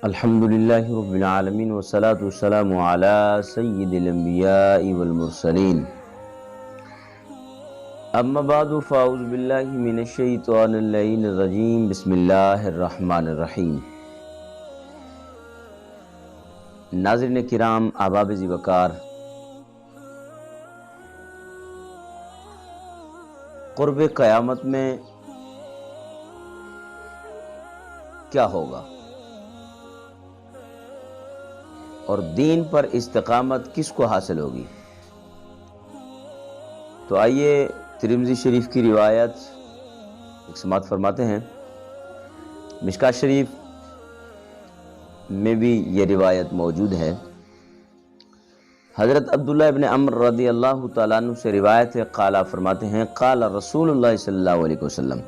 الحمدللہ رب العالمین والصلاة والسلام علی سید الانبیاء والمرسلین اما بعد فاعوذ باللہ من الشیطان اللعین الرجیم بسم اللہ الرحمن الرحیم۔ ناظرین کرام، احباب ذی وقار، قرب قیامت میں کیا ہوگا اور دین پر استقامت کس کو حاصل ہوگی؟ تو آئیے ترمذی شریف کی روایت ایک سماعت فرماتے ہیں۔ مشکوٰۃ شریف میں بھی یہ روایت موجود ہے۔ حضرت عبداللہ ابن عمر رضی اللہ تعالیٰ عنہ سے روایت ہے، قال فرماتے ہیں قال رسول اللہ صلی اللہ علیہ وسلم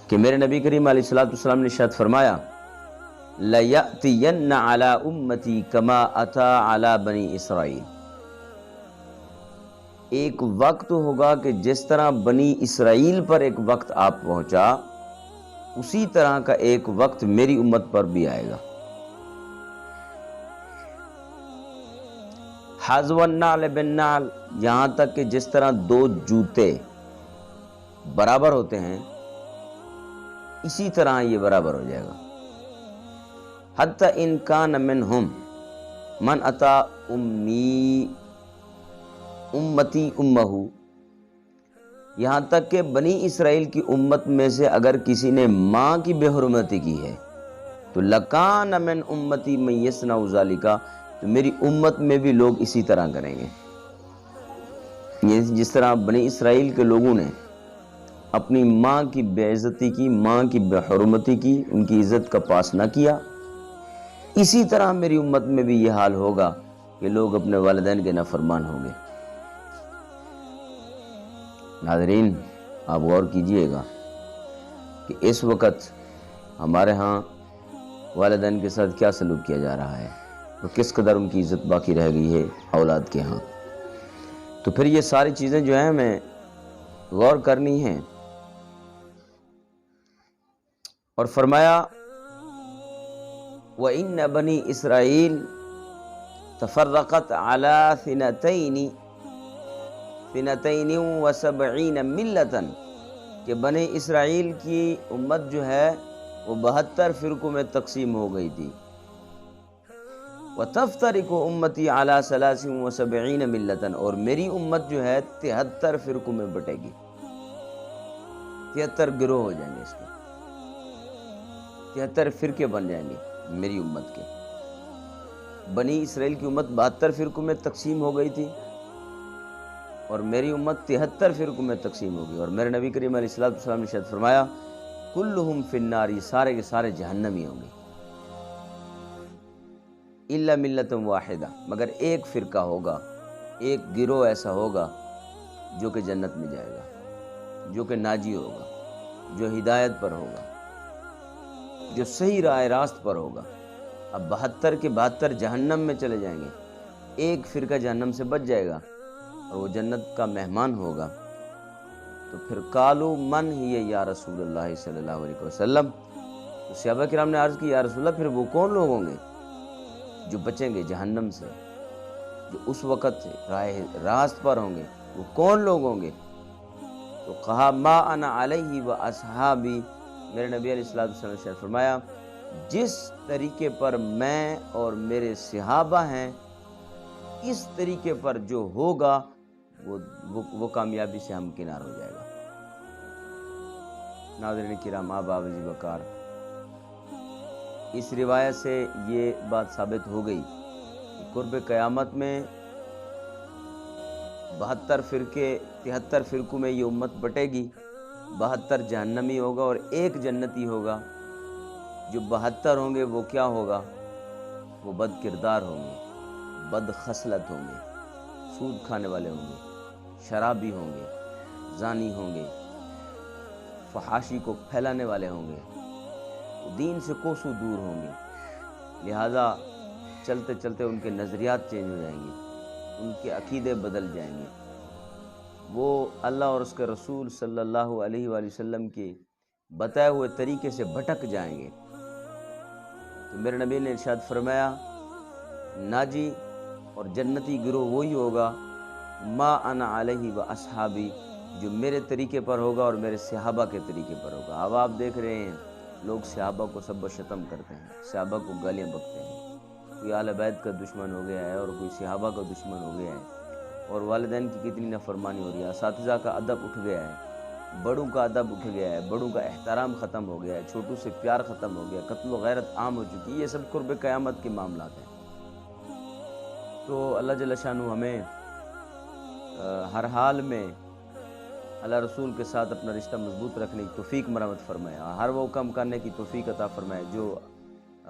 کہ میرے نبی کریم علیہ السلام نے ارشاد فرمایا، لَيَأْتِيَنَّ عَلَىٰ أُمَّتِي كَمَا أَتَىٰ عَلَىٰ بَنِي اسرائیل، ایک وقت ہوگا کہ جس طرح بنی اسرائیل پر ایک وقت آپ پہنچا، اسی طرح کا ایک وقت میری امت پر بھی آئے گا۔ حَذْوَ النَّعْلِ بِالنَّعْلِ، یہاں تک کہ جس طرح دو جوتے برابر ہوتے ہیں اسی طرح یہ برابر ہو جائے گا۔ حتی ان کان منہم من اتا امتی امہ، یہاں تک کہ بنی اسرائیل کی امت میں سے اگر کسی نے ماں کی بے حرمتی کی ہے تو لکان من امتی من یصنع ذالک، تو میری امت میں بھی لوگ اسی طرح کریں گے۔ یہ جس طرح بنی اسرائیل کے لوگوں نے اپنی ماں کی بے عزتی کی، ماں کی بے حرمتی کی، ان کی عزت کا پاس نہ کیا، اسی طرح میری امت میں بھی یہ حال ہوگا کہ لوگ اپنے والدین کے نافرمان ہوں گے۔ ناظرین، آپ غور کیجئے گا کہ اس وقت ہمارے ہاں والدین کے ساتھ کیا سلوک کیا جا رہا ہے، تو کس قدر ان کی عزت باقی رہ گئی ہے اولاد کے ہاں۔ تو پھر یہ ساری چیزیں جو ہیں ہمیں غور کرنی ہیں۔ اور فرمایا وَإِنَّ بَنِي إِسْرَائِيلَ تَفَرَّقَتْ عَلَىٰ ثِنَتَيْنِ وَسَبْعِينَ مِلَّةً، کہ بنی اسرائیل کی امت جو ہے وہ 72 فرقوں میں تقسیم ہو گئی تھی۔ وَتَفْتَرِقُ أُمَّتِي عَلَىٰ 73 مِلَّةً، اور میری امت جو ہے 73 فرقوں میں بٹے گی، 73 گروہ ہو جائیں گے، اس کے 73 فرقے بن جائیں گے میری امت کے۔ بنی اسرائیل کی امت 72 فرقوں میں تقسیم ہو گئی تھی اور میری امت 73 فرقوں میں تقسیم ہوگی۔ اور میرے نبی کریم علیہ السلام نے ارشاد فرمایا کلہم فی النار، یہ سارے کے سارے جہنمی ہوں گے، الا ملۃ واحدہ، مگر ایک فرقہ ہوگا، ایک گروہ ایسا ہوگا جو کہ جنت میں جائے گا، جو کہ ناجی ہوگا، جو ہدایت پر ہوگا، جو صحیح راہ راست پر ہوگا۔ اب 72 کے 72 جہنم میں چلے جائیں گے، ایک فرقہ جہنم سے بچ جائے گا اور وہ جنت کا مہمان ہوگا۔ تو پھر قالوا من ہی یا رسول اللہ صلی اللہ علیہ وسلم، تو صحابہ کرام نے عرض کی یا رسول اللہ، پھر وہ کون لوگ ہوں گے جو بچیں گے جہنم سے، جو اس وقت راہ راست پر ہوں گے، وہ کون لوگ ہوں گے؟ تو کہا ما انا علیہ و اصحابی، میرے نبی علیہ السلام نے فرمایا جس طریقے پر میں اور میرے صحابہ ہیں، اس طریقے پر جو ہوگا وہ کامیابی سے ہمکنار ہو جائے گا۔ ناظرین کرام، احباب ذی وقار، اس روایت سے یہ بات ثابت ہو گئی کہ قرب قیامت میں 72 فرقے، 73 فرقوں میں یہ امت بٹے گی، 72 جہنمی ہوگا اور ایک جنتی ہوگا۔ جو 72 ہوں گے وہ کیا ہوگا؟ وہ بد کردار ہوں گے، بد خصلت ہوں گے، سود کھانے والے ہوں گے، شرابی ہوں گے، زانی ہوں گے، فحاشی کو پھیلانے والے ہوں گے، دین سے کوسوں دور ہوں گے۔ لہذا چلتے چلتے ان کے نظریات چینج ہو جائیں گے، ان کے عقیدے بدل جائیں گے، وہ اللہ اور اس کے رسول صلی اللہ علیہ وآلہ وسلم کے بتائے ہوئے طریقے سے بھٹک جائیں گے۔ تو تو میرے نبی نے ارشاد فرمایا ناجی اور جنتی گروہ وہی ہوگا ما انا علیہ و اصحابی، جو میرے طریقے پر ہوگا اور میرے صحابہ کے طریقے پر ہوگا۔ اب آپ دیکھ رہے ہیں لوگ صحابہ کو سب و شتم کرتے ہیں، صحابہ کو گالیاں بکتے ہیں، کوئی اہل بیت کا دشمن ہو گیا ہے اور کوئی صحابہ کا دشمن ہو گیا ہے، اور والدین کی کتنی نافرمانی ہو رہی ہے، اساتذہ کا ادب اٹھ گیا ہے، بڑوں کا ادب اٹھ گیا ہے، بڑوں کا احترام ختم ہو گیا ہے، چھوٹوں سے پیار ختم ہو گیا، قتل و غیرت عام ہو چکی ہے۔ یہ سب قرب قیامت کے معاملات ہیں۔ تو اللہ جل شانہ ہمیں ہر حال میں اللہ رسول کے ساتھ اپنا رشتہ مضبوط رکھنے کی توفیق مرحمت فرمائے، ہر وہ کام کرنے کی توفیق عطا فرمائے جو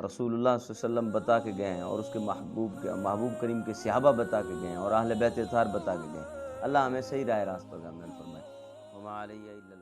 رسول اللہ صلی اللہ علیہ وسلم بتا کے گئے ہیں اور اس کے محبوب کریم کے صحابہ بتا کے گئے ہیں اور اہل بیت اطہار بتا کے گئے ہیں۔ اللہ ہمیں صحیح راہ راست پر گامزن فرمائے۔ وما علیہ الا